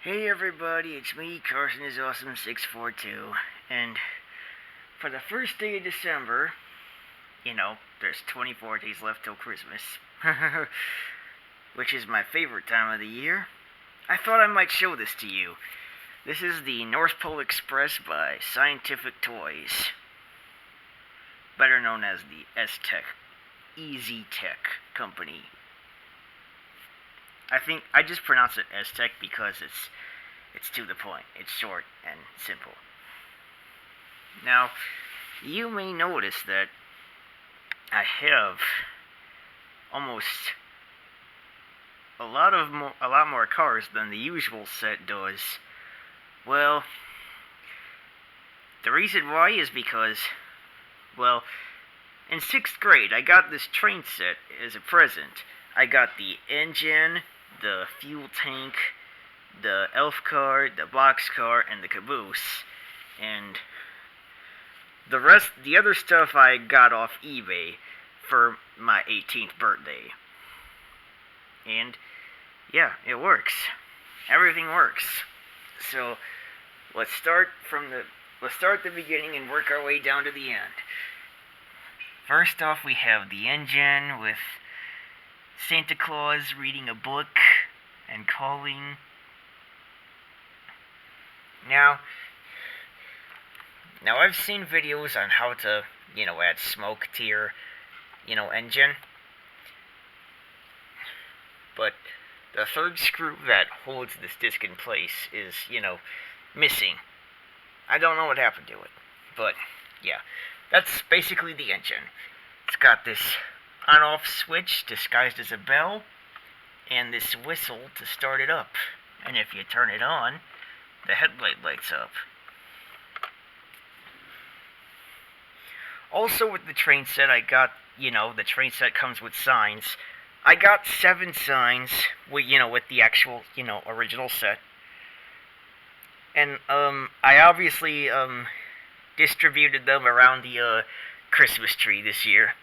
Hey everybody, it's me, Carson is Awesome 642, and for the first day of December, there's 24 days left till Christmas, which is my favorite time of the year. I thought I might show this to you. This is the North Pole Express by Scientific Toys, better known as the S-Tech, Easy Tech Company. I think I just pronounce it S-Tech because it's to the point. It's short and simple. Now, you may notice that I have almost a lot more cars than the usual set does. Well, the reason why is because, well, in 6th grade, I got this train set as a present. I got the engine, the fuel tank, the elf car, the box car, and the caboose. And the other stuff I got off eBay for my 18th birthday. And yeah, it works. Everything works. So let's start at the beginning and work our way down to the end. First off, we have the engine with Santa Claus reading a book and calling. Now I've seen videos on how to, add smoke to your, engine. But the third screw that holds this disc in place is, missing. I don't know what happened to it. But, yeah, that's basically the engine. It's got this on-off switch disguised as a bell, and this whistle to start it up. And if you turn it on, the headlight lights up. Also with the train set, I got, the train set comes with signs. I got 7 signs, with the actual, original set. And, I obviously, distributed them around the, Christmas tree this year.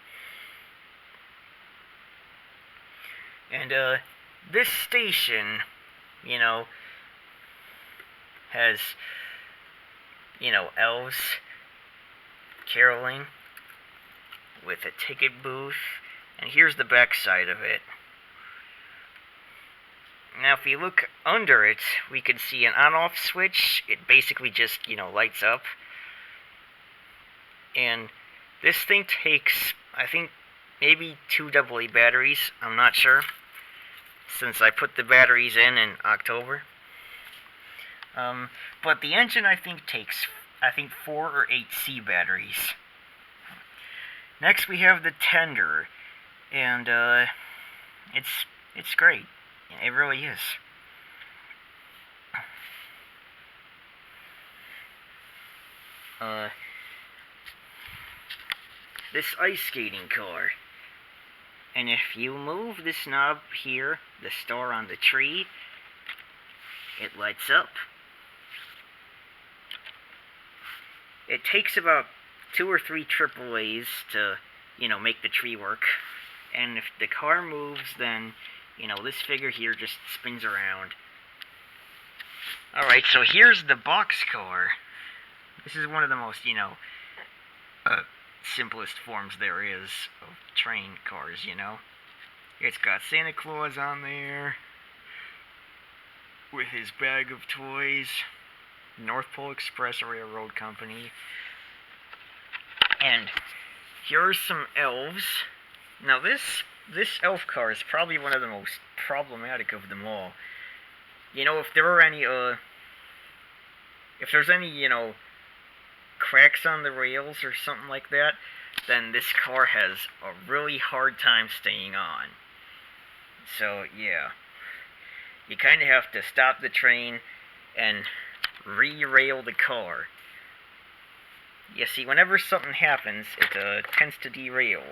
And, this station, has, elves caroling with a ticket booth, and here's the back side of it. Now if you look under it, we can see an on-off switch. It basically just, lights up. And this thing takes, I think, maybe 2 AA batteries, I'm not sure, since I put the batteries in October. But the engine, I think, takes 4 or 8 C batteries. Next we have the tender, and it's great. It really is. This ice skating car. And if you move this knob here, the star on the tree, it lights up. It takes about 2 or 3 AAAs to, make the tree work. And if the car moves, then, this figure here just spins around. Alright, so here's the box car. This is one of the most, simplest forms there is of train cars, It's got Santa Claus on there with his bag of toys. North Pole Express Railroad Company. And here are some elves. Now this elf car is probably one of the most problematic of them all. If there's any, cracks on the rails or something like that, then this car has a really hard time staying on. So, yeah. You kind of have to stop the train and re-rail the car. You see, whenever something happens, it tends to derail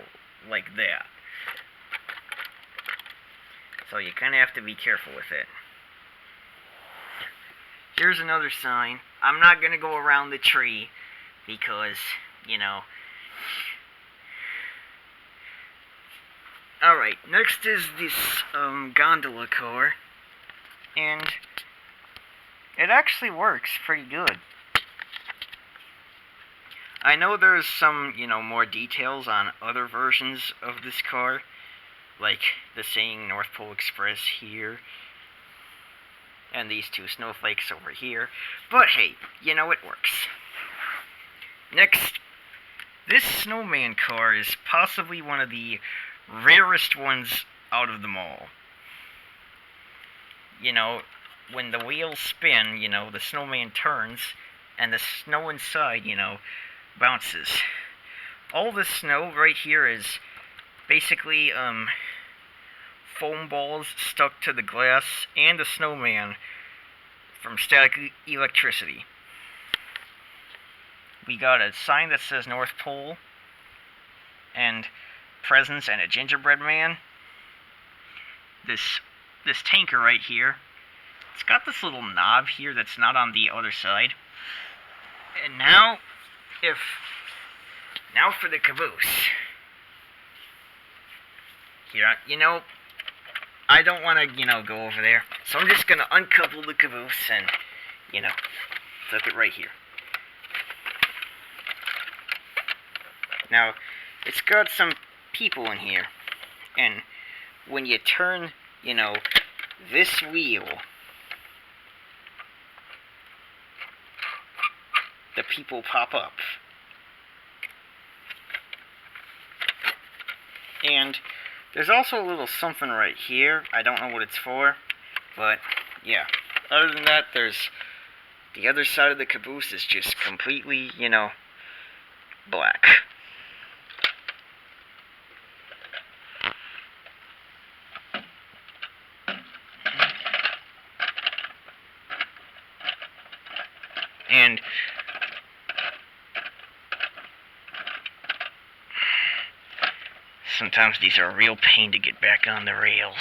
like that. So you kind of have to be careful with it. Here's another sign. I'm not going to go around the tree because, Alright, next is this gondola car. And It actually works pretty good. I know there's some, more details on other versions of this car, like the saying North Pole Express here, and these two snowflakes over here, but hey, it works. Next, this Snowman car is possibly one of the rarest ones out of them all. When the wheels spin, the snowman turns, and the snow inside, bounces. All this snow right here is basically, foam balls stuck to the glass and the snowman from static electricity. We got a sign that says North Pole, and presents, and a gingerbread man. This tanker right here, it's got this little knob here that's not on the other side. And now for the caboose. Here, I don't want to, go over there. So I'm just going to uncouple the caboose and, flip it right here. Now, it's got some people in here. And when you turn, this wheel, the people pop up. And there's also a little something right here. I don't know what it's for, but yeah. Other than that, there's the other side of the caboose is just completely, black. And sometimes these are a real pain to get back on the rails.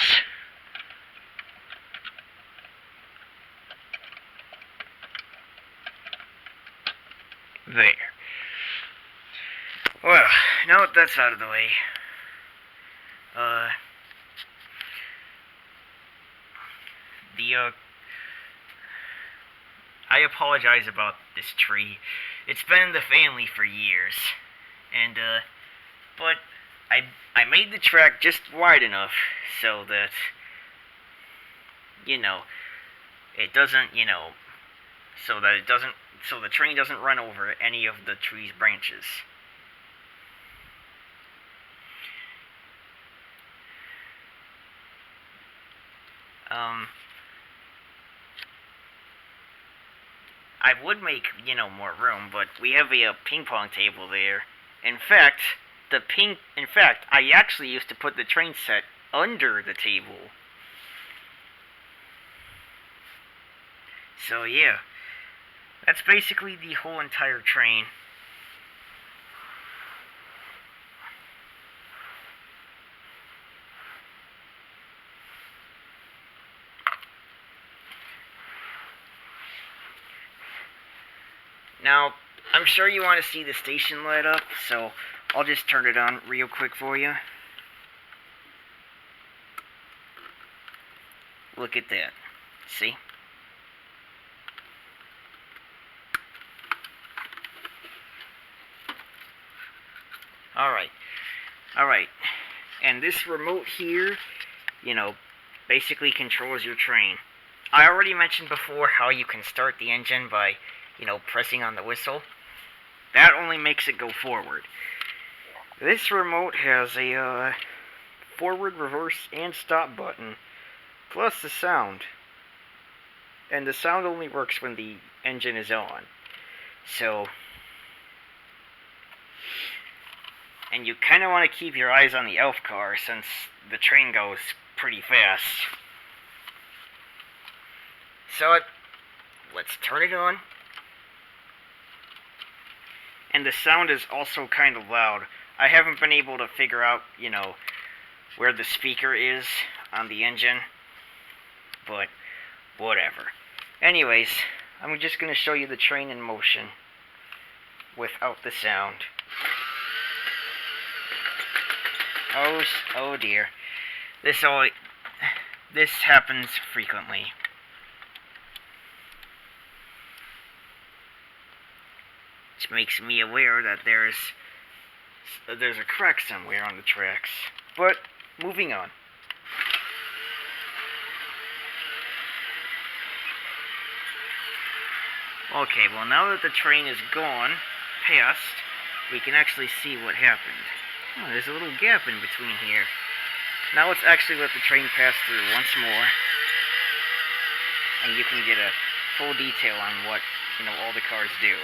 There. Well, now that that's out of the way, I apologize about this tree. It's been in the family for years, and, but I made the track just wide enough so that, it doesn't, so the train doesn't run over any of the tree's branches. I would make, more room, but we have a ping pong table there. In fact, I actually used to put the train set under the table. So yeah, that's basically the whole entire train. Now, I'm sure you want to see the station light up, so I'll just turn it on real quick for you. Look at that. See? Alright. And this remote here, basically controls your train. I already mentioned before how you can start the engine by, pressing on the whistle. That only makes it go forward. This remote has a forward, reverse, and stop button, plus the sound. And the sound only works when the engine is on. So, and you kind of want to keep your eyes on the elf car since the train goes pretty fast. So, let's turn it on. And the sound is also kind of loud. I haven't been able to figure out, where the speaker is on the engine. But, whatever. Anyways, I'm just going to show you the train in motion without the sound. Oh dear. This happens frequently. which makes me aware that there's a crack somewhere on the tracks. But moving on. Okay, well now that the train is gone past, we can actually see what happened. Oh, there's a little gap in between here. Now let's actually let the train pass through once more, and you can get a full detail on what, all the cars do.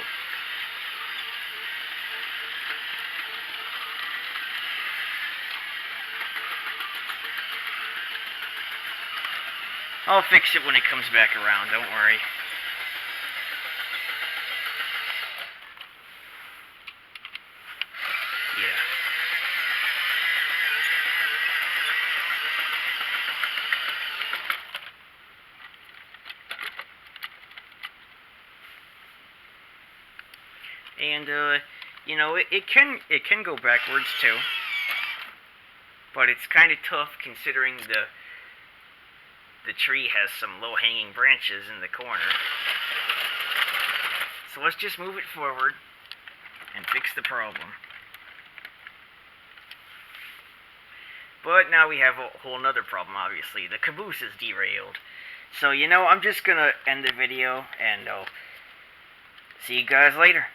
I'll fix it when it comes back around, don't worry. Yeah. And, it can go backwards too. But it's kind of tough considering the tree has some low-hanging branches in the corner. So let's just move it forward and fix the problem. But now we have a whole nother problem, obviously. The Caboose is derailed. So, I'm just gonna end the video, and I'll see you guys later.